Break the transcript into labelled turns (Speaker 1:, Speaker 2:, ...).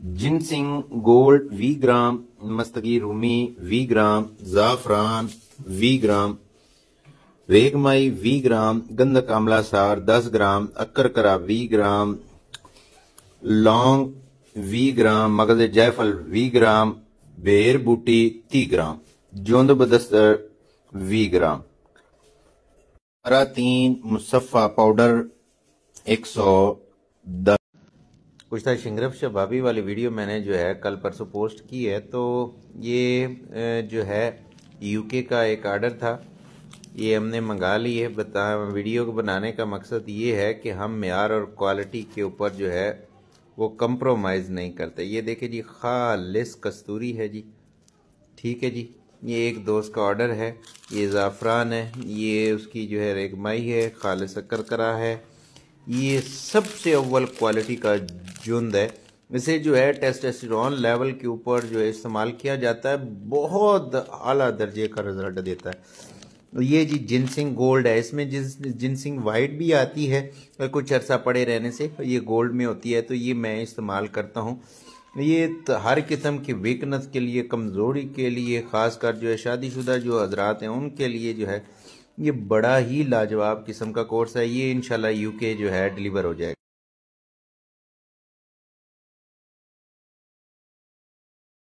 Speaker 1: Ginseng gold 20 ग्राम, मस्तगी रूमी 20 ग्राम, जाफरान 20 ग्राम, रेगमाई 20 ग्राम, गंधक आमला सार 10 ग्राम, अक्करकरा 20 ग्राम, लौंग 20 ग्राम, मगज जायफल 20 ग्राम, बेर बूटी 30 ग्राम, जोंद बदस्तर 20 ग्राम, तीन मुसफ़ा पाउडर 110। कुछ था शिंगरफ शबाबी वाली वीडियो मैंने जो है कल परसों पोस्ट की है। तो ये जो है यूके का एक आर्डर था, ये हमने मंगा ली है। वीडियो को बनाने का मकसद ये है कि हम मेयार और क्वालिटी के ऊपर जो है वो कंप्रोमाइज़ नहीं करते। ये देखिए जी, खालिस कस्तूरी है जी, ठीक है जी। ये एक दोस्त का ऑर्डर है, ये ज़ाफ़रान है, ये उसकी जो है रेगमाई है, खालिस करकरा है, ये सबसे अव्वल क्वालिटी का जुंद है। इसे जो है टेस्टोस्टेरोन लेवल के ऊपर जो है इस्तेमाल किया जाता है, बहुत आला दर्जे का रिजल्ट देता है। ये जी जिनसिंग गोल्ड है, इसमें जिनसिंग वाइट भी आती है, कुछ अर्सा पड़े रहने से ये गोल्ड में होती है, तो ये मैं इस्तेमाल करता हूँ। ये हर किस्म की वीकनेस के लिए, कमज़ोरी के लिए, ख़ासकर जो है शादीशुदा जो हजरात हैं उनके लिए जो है ये बड़ा ही लाजवाब किस्म का कोर्स है। ये इंशाल्लाह यूके जो है डिलीवर हो जाएगा।